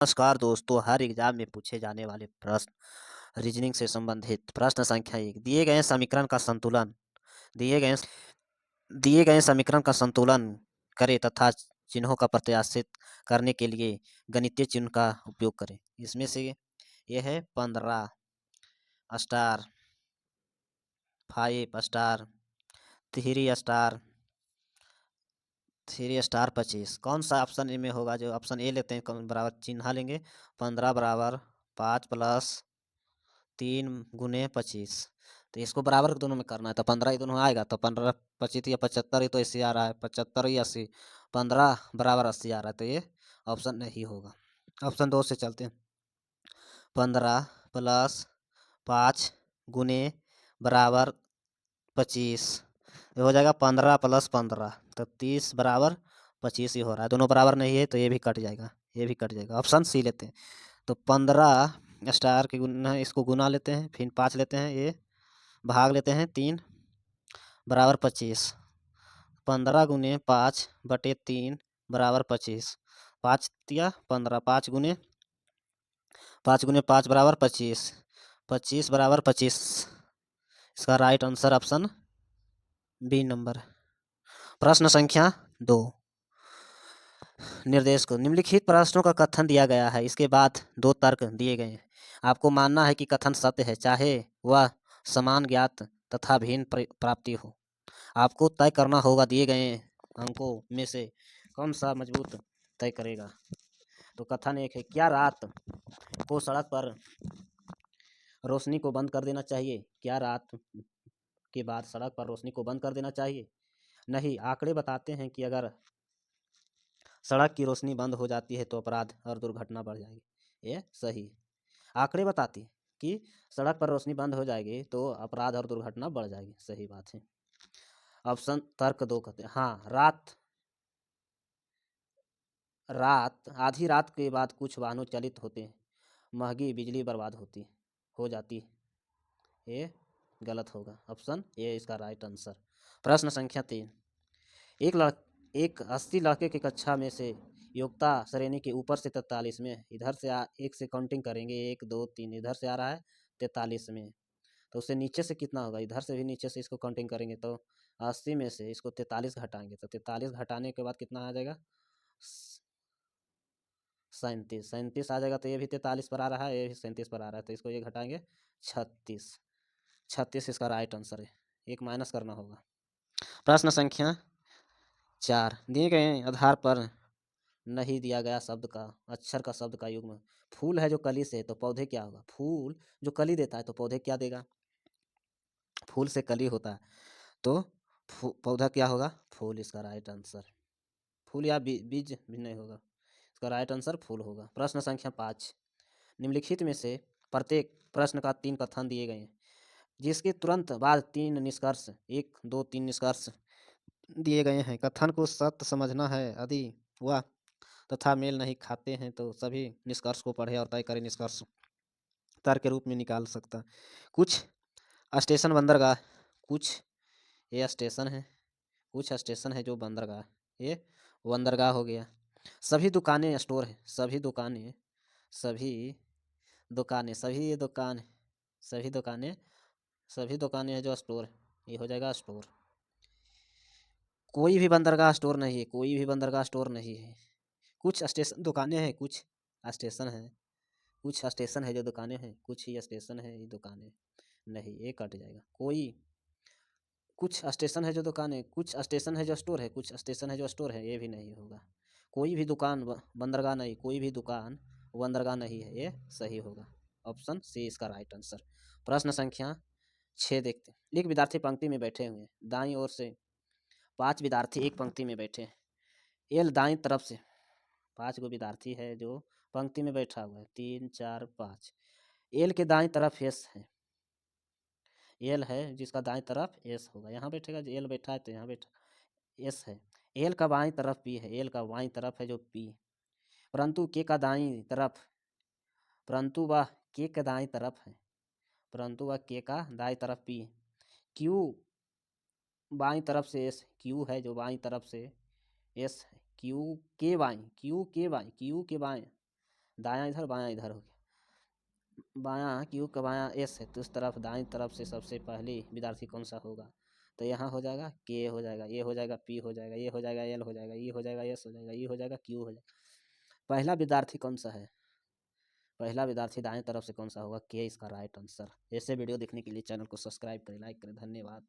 नमस्कार दोस्तों, हर एग्जाम में पूछे जाने वाले प्रश्न रीजनिंग से संबंधित प्रश्न संख्या 1 दिए गए समीकरण का संतुलन करें तथा चिन्हों का प्रत्याशित करने के लिए गणितीय चिन्ह का उपयोग करें। इसमें से यह है 15 स्टार 5 स्टार 3 स्टार 25। कौन सा ऑप्शन इनमें होगा? जो ऑप्शन ए लेते हैं बराबर चिन्ह लेंगे 15 बराबर 5 प्लस 3 × 25। तो इसको बराबर दोनों में करना है तो 15 ही दोनों में आएगा तो 15 25 या 75 ही तो ऐसे आ रहा है 75 या 80 15 बराबर 80 आ रहा है तो ये ऑप्शन नहीं होगा। ऑप्शन 2 से चलते हैं 15 प्लस 5 गुने बराबर 25 ये हो जाएगा 15 प्लस 15 तो 30 बराबर 25 ही हो रहा है। दोनों बराबर नहीं है तो ये भी कट जाएगा ये भी कट जाएगा। ऑप्शन सी लेते हैं तो 15 स्टार के गुना इसको गुना लेते हैं फिर 5 लेते हैं ये भाग लेते हैं 3 बराबर 25 15 गुने 5 बटे 3 बराबर 25 5 या 15 5 गुने 5 बराबर 25 25 बराबर 25। इसका right answer option B number. प्रश्न संख्या 2 निर्देश को निम्नलिखित प्रश्नों का कथन दिया गया है, इसके बाद 2 तर्क दिए गए हैं। आपको मानना है कि कथन सत्य है चाहे वह समान ज्ञात तथा भिन्न प्राप्ति हो। आपको तय करना होगा दिए गए अंकों में से कौन सा मजबूत तय करेगा। तो कथन 1 है, क्या रात को सड़क पर रोशनी को बंद कर देना चाहिए? क्या रात के बाद सड़क पर रोशनी को बंद कर देना चाहिए? नहीं, आंकड़े बताते हैं कि अगर सड़क की रोशनी बंद हो जाती है तो अपराध और दुर्घटना बढ़ जाएगी। ये सही आंकड़े बताती कि सड़क पर रोशनी बंद हो जाएगी तो अपराध और दुर्घटना बढ़ जाएगी। सही बात है। ऑप्शन तर्क 2 कहते हैं, हाँ रात आधी रात के बाद कुछ वाहनों चलित होते हैं, महंगी बिजली बर्बाद हो जाती है। ये गलत होगा। ऑप्शन ए इसका राइट आंसर। प्रश्न संख्या 3 एक 80 लड़के की कक्षा में से योग्यता श्रेणी के ऊपर से 43 में इधर से एक से काउंटिंग करेंगे 1 2 3 इधर से आ रहा है 43 में तो उससे नीचे से कितना होगा? इधर से भी नीचे से इसको काउंटिंग करेंगे तो 80 में से इसको 43 घटाएंगे तो 43 घटाने के बाद कितना आ जाएगा? 37 आ जाएगा। तो ये भी 43 पर आ रहा है ये भी 37 पर आ रहा है तो इसको ये घटाएंगे 36 इसका राइट आंसर है। एक माइनस करना होगा। प्रश्न संख्या 4 दिए गए आधार पर नहीं दिया गया शब्द का अक्षर का शब्द का युग्म। फूल है जो कली से तो पौधे क्या होगा? फूल जो कली देता है तो पौधे क्या देगा? फूल से कली होता है तो पौधा क्या होगा? फूल इसका राइट आंसर। फूल या बीज भी नहीं होगा। इसका राइट आंसर फूल होगा। प्रश्न संख्या 5 निम्नलिखित में से प्रत्येक प्रश्न का 3 कथन दिए गए हैं जिसके तुरंत बाद 3 निष्कर्ष 1 2 3 निष्कर्ष दिए गए हैं। कथन को सत्य समझना है यदि वह तथा मेल नहीं खाते हैं तो सभी निष्कर्ष को पढ़े और तय करें। निष्कर्ष तर्क के रूप में निकाल सकता। कुछ स्टेशन बंदरगाह कुछ ये स्टेशन है कुछ स्टेशन है जो बंदरगाह ये बंदरगाह हो गया। सभी दुकानें स्टोर है सभी दुकानें सभी दुकानें है जो स्टोर है ये हो जाएगा स्टोर। कोई भी बंदरगाह स्टोर नहीं है। कुछ स्टेशन दुकानें हैं कुछ स्टेशन है जो दुकानें हैं कुछ ही स्टेशन है ये दुकानें नहीं ये कट जाएगा। कुछ स्टेशन है जो दुकानें कुछ स्टेशन है जो स्टोर है कुछ स्टेशन है जो स्टोर है ये भी नहीं होगा। कोई भी दुकान बंदरगाह नहीं कोई भी दुकान बंदरगाह नहीं है ये सही होगा। ऑप्शन सी इसका राइट आंसर। प्रश्न संख्या 6 देखते हैं। एक विद्यार्थी पंक्ति में बैठे हुए दाईं ओर से 5 विद्यार्थी एक पंक्ति में बैठे हैं। एल दाईं तरफ से 5 गो विद्यार्थी है जो पंक्ति में बैठा हुआ है 3 4 5। एल के दाईं तरफ एस है एल है जिसका दाईं तरफ एस होगा। यहाँ बैठेगा एल बैठा है तो यहाँ बैठा एस है। एल का बाईं तरफ पी है एल का बाईं तरफ है जो पी परंतु के का दाईं तरफ परंतु वह के का दाईं तरफ है परंतु वह के का दाईं तरफ पी। क्यू बाईं तरफ से एस क्यू है जो बाईं तरफ से एस है। क्यू के बाईं दायां इधर बायां इधर हो गया। बायां क्यू का बायां एस है तो उस तरफ दाईं तरफ से सबसे पहली विद्यार्थी कौन सा होगा? तो यहाँ हो जाएगा के हो जाएगा, ये हो जाएगा पी हो जाएगा, ये हो जाएगा एल हो जाएगा, ये हो जाएगा एस हो जाएगा, ये हो जाएगा क्यू हो जाएगा। पहला विद्यार्थी कौन सा है? पहला विद्यार्थी दाएं तरफ से कौन सा होगा? के इसका राइट आंसर। ऐसे वीडियो देखने के लिए चैनल को सब्सक्राइब करें, लाइक करें। धन्यवाद।